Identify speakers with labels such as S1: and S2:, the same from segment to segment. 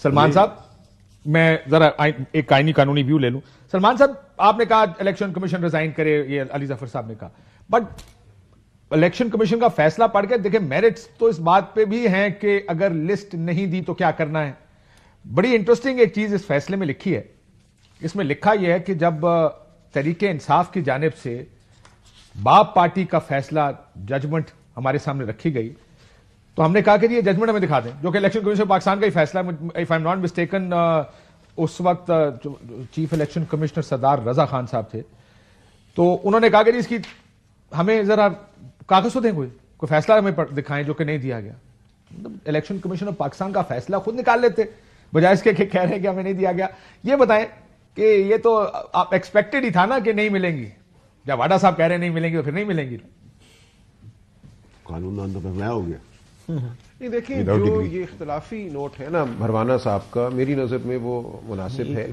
S1: سلمان صاحب میں ذرا ایک آئینی قانونی ویو لے لوں. سلمان صاحب آپ نے کہا الیکشن کمیشن ریزائن کرے, یہ علی ظفر صاحب نے کہا, بٹ الیکشن کمیشن کا فیصلہ پڑھ کے دیکھیں میرٹس تو اس بات پہ بھی ہیں کہ اگر لسٹ نہیں دی تو کیا کرنا ہے. بڑی انٹرسٹنگ ایک چیز اس فیصلے میں لکھی ہے. اس میں لکھا یہ ہے کہ جب تحریک انصاف کی جانب سے باب پارٹی کا فیصلہ ججمنٹ ہمارے سامنے رکھی گئی تو ہم نے کہا کہ یہ ججمنٹ ہمیں دکھا دیں, جو کہ الیکشن کمیشن پاکستان کا ہی فیصلہ ہے. If I am not mistaken اس وقت چیف الیکشن کمشنر سردار رضا خان صاحب تھے, تو انہوں نے کہا کہ اس کی ہمیں ذرا کاغذ تو دیں, کوئی فیصلہ ہمیں دکھائیں جو کہ نہیں دیا گیا. الیکشن کمیشن آف پاکستان کا فیصلہ خود نکال لیتے بجائے اس کے کہ کہہ رہے ہیں کہ ہمیں نہیں دیا گیا. یہ بتائیں کہ یہ تو آپ ایکسپیکٹڈ ہی تھا نا کہ نہیں ملیں گی, جب واڈا صاحب کہہ رہے ہیں نہیں ملیں گی تو پھر نہیں ملیں گی.
S2: قانون نام تو فیصلہ ہو گیا.
S3: نہیں دیکھیں, جو یہ اختلافی نوٹ ہے نا بھروانا صاحب کا, میری نظر میں وہ مناسب ہے.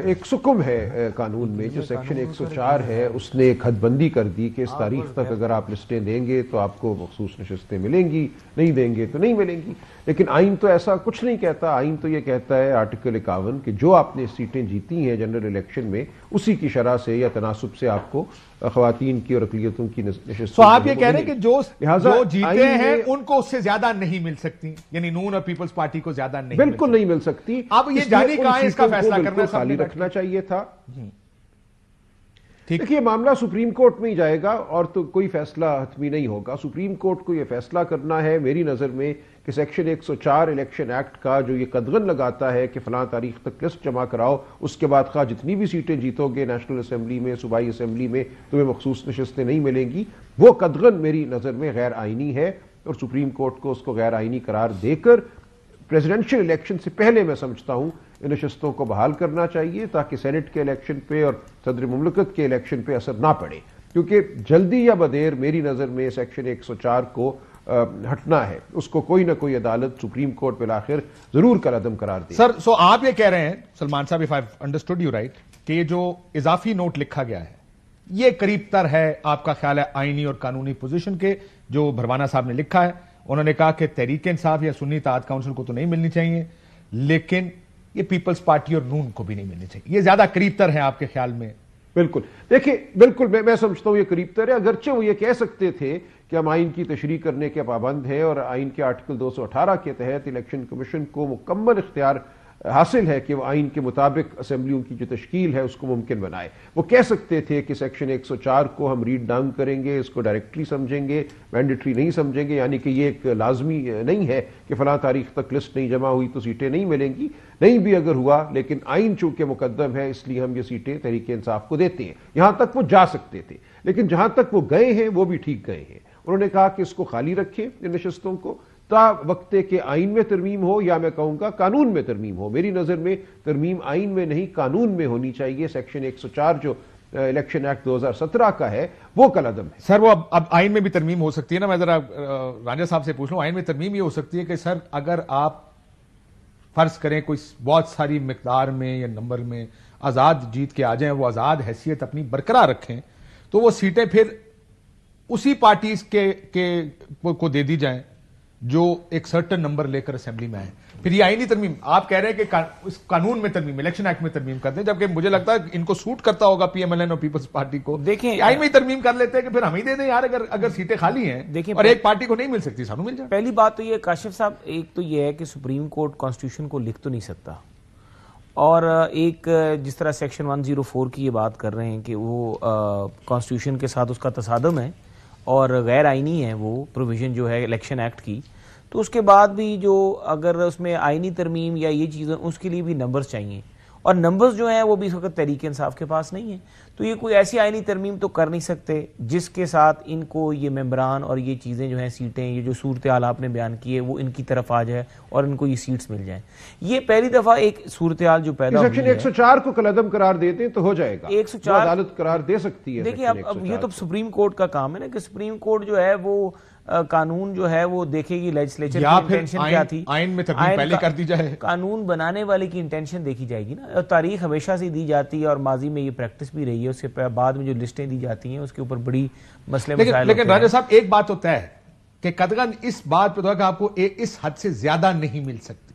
S3: ایک سکم ہے قانون میں جو سیکشن 104 ہے, اس نے ایک حد بندی کر دی کہ اس تاریخ تک اگر آپ لسٹیں دیں گے تو آپ کو مخصوص نشستیں ملیں گی, نہیں دیں گے تو نہیں ملیں گی. لیکن آئین تو ایسا کچھ نہیں کہتا. آئین تو یہ کہتا ہے آرٹیکل 51 کہ جو آپ نے سیٹیں جیتی ہیں جنرل الیکشن میں اسی کی شرح سے یا تناسب سے آپ کو خواتین کی اور اقلیتوں کی نشستیں.
S1: تو آپ یہ کہہ رہے ہیں کہ جو جیتے ہیں ان کو اس سے زیادہ نہیں مل سکتی, یعنی نون اور پیپلز پارٹی کو زیادہ نہیں
S3: بالکل نہیں مل سکتی.
S1: اب یہ جانی کہاں ہے, اس کا فیصلہ کرنا
S3: خالی رکھنا چاہیے تھا. دیکھیے معاملہ سپریم کورٹ میں ہی جائے گا اور تو کوئی فیصلہ حتمی نہیں ہوگا. سپریم کورٹ کو یہ فیصلہ کرنا ہے میری نظر میں کہ سیکشن 104 الیکشن ایکٹ کا جو یہ قدغن لگاتا ہے کہ فلاں تاریخ تک لسٹ جمع کراؤ, اس کے بعد خواہ جتنی بھی سیٹیں جیتو گے نیشنل اسمبلی میں, صوبائی اسمبلی میں, تمہیں مخصوص نشستیں نہیں ملیں گی, وہ قدغن میری نظر میں غیر آئینی ہے. اور سپریم کورٹ کو اس کو غیر آئینی قرار دے کر پریزیڈنشل الیکشن سے پہلے میں سمجھتا ہوں ان نشستوں کو بحال کرنا چاہیے تاکہ سینٹ کے الیکشن پہ اور صدر مملکت کے الیکشن پہ اثر نہ پڑے. کیونکہ جلدی یا بدیر میری نظر میں سیکشن 104 کو ہٹنا ہے, اس کو کوئی نہ کوئی عدالت سپریم کورٹ بالآخر ضرور کالعدم قرار دے.
S1: سر سو آپ یہ کہہ رہے ہیں سلمان صاحب, if I understood you right, کہ یہ جو اضافی نوٹ لکھا گیا ہے یہ قریب تر ہے آپ کا خیال ہے آئینی اور قانونی پوزیشن کے جو بھروانا صاحب نے لکھا ہے. انہوں نے کہا کہ تحریک انصاف یا سنی اتحاد کونسل کو تو نہیں ملنی چاہیے, لیکن یہ پیپلز پارٹی اور نون کو بھی نہیں ملنی چاہیے. یہ زیادہ قریب تر ہے آپ کے خیال میں؟
S3: بالکل. دیکھیں بالکل میں سمجھتا ہوں یہ قریب تر ہے. اگرچہ وہ یہ کہہ سکتے تھے کہ ہم آئین کی تشریح کرنے کے پابند ہیں اور آئین کے آرٹیکل 218 کے تحت الیکشن کمیشن کو مکمل اختیار حاصل ہے کہ وہ آئین کے مطابق اسمبلیوں کی جو تشکیل ہے اس کو ممکن بنائے. وہ کہہ سکتے تھے کہ سیکشن 104 کو ہم ریڈ ڈاؤن کریں گے, اس کو ڈائریکٹلی سمجھیں گے, مینڈیٹری نہیں سمجھیں گے, یعنی کہ یہ ایک لازمی نہیں ہے کہ فلاں تاریخ تک لسٹ نہیں جمع ہوئی تو سیٹیں نہیں ملیں گی. نہیں بھی اگر ہوا لیکن آئین چونکہ مقدم ہے اس لیے ہم یہ سیٹیں تحریک انصاف کو دیتے ہیں. یہاں تک وہ جا سکتے تھے, لیکن جہاں تک وہ گئے ہیں وہ بھی ٹھیک گئے ہیں. انہوں نے کہا کہ اس کو خالی رکھیں ان نشستوں کو تا وقت کے آئین میں ترمیم ہو, یا میں کہوں گا قانون میں ترمیم ہو. میری نظر میں ترمیم آئین میں نہیں قانون میں ہونی چاہیے. سیکشن 104 جو الیکشن ایکٹ 2017 کا ہے وہ کالعدم ہے.
S1: سر وہ اب آئین میں بھی ترمیم ہو سکتی ہے نا. میں ذرا رانجھا صاحب سے پوچھ لوں, آئین میں ترمیم یہ ہو سکتی ہے کہ سر اگر آپ فرض کریں کوئی بہت ساری مقدار میں یا نمبر میں آزاد جیت کے آ جائیں, وہ آزاد حیثیت اپنی برقرار رکھیں, تو وہ سیٹیں پھر اسی پارٹیز کو دے دی جائیں جو ایک سرٹن نمبر لے کر اسمبلی میں آئے. پھر یہ آئینی ترمیم آپ کہہ رہے ہیں کہ اس قانون میں ترمیم, الیکشن ایکٹ میں ترمیم کر دیں, جبکہ مجھے لگتا ہے ان کو سوٹ کرتا ہوگا پی ایم ایل این اور پیپلز پارٹی کو. دیکھیں آئین میں ترمیم کر لیتے ہیں کہ پھر ہم ہی دے دیں یار, اگر سیٹیں خالی ہیں اور ایک پارٹی کو نہیں مل سکتی سانو مل جائے.
S4: پہلی بات تو یہ کاشف صاحب, ایک تو یہ ہے کہ سپریم کورٹ کانسٹیٹیوشن کو لکھ تو نہیں سکتا, اور ایک جس طرح سیکشن 104 کی یہ بات کر رہے ہیں کہ وہ کانسٹیٹیوشن کے ساتھ اس کا تصادم ہے اور غیر آئینی ہے وہ پروویژن جو ہے الیکشن ایکٹ کی, تو اس کے بعد بھی جو اگر اس میں آئینی ترمیم یا یہ چیزیں اس کے لیے بھی نمبرز چاہیے, اور نمبرز جو ہیں وہ بھی اس وقت تحریک انصاف کے پاس نہیں ہیں. تو یہ کوئی ایسی آئینی ترمیم تو کر نہیں سکتے جس کے ساتھ ان کو یہ ممبران اور یہ چیزیں جو ہیں سیٹیں, یہ جو صورتحال آپ نے بیان کی ہے وہ ان کی طرف آ جائے اور ان کو یہ سیٹس مل جائیں. یہ پہلی دفعہ ایک صورتحال جو پیدا ہوئی ہے.
S3: سیکشن 104 کو کالعدم قرار دیتے تو ہو جائے گا,
S4: 104
S3: عدالت قرار دے سکتی ہے.
S4: دیکھیں اب یہ تو سپریم کورٹ کا کام ہے نا کہ سپریم کورٹ جو ہے وہ قانون جو ہے وہ دیکھے گی لیجسلیچر کی انٹینشن کیا تھی,
S1: آئین میں ترمیم پہلے کر دی جائے,
S4: قانون بنانے والے کی انٹینشن دیکھی جائے گی نا. اور تاریخ ہمیشہ سے دی جاتی ہے اور ماضی میں یہ پریکٹس بھی رہی ہے, اس کے بعد میں جو لسٹیں دی جاتی ہیں اس کے اوپر بڑی مسئلے مسائل ہوتے ہیں.
S1: لیکن راجہ صاحب ایک بات ہوتا ہے کہ قطعاً اس بات پہ تو ہے کہ آپ کو اس حد سے زیادہ نہیں مل سکتی,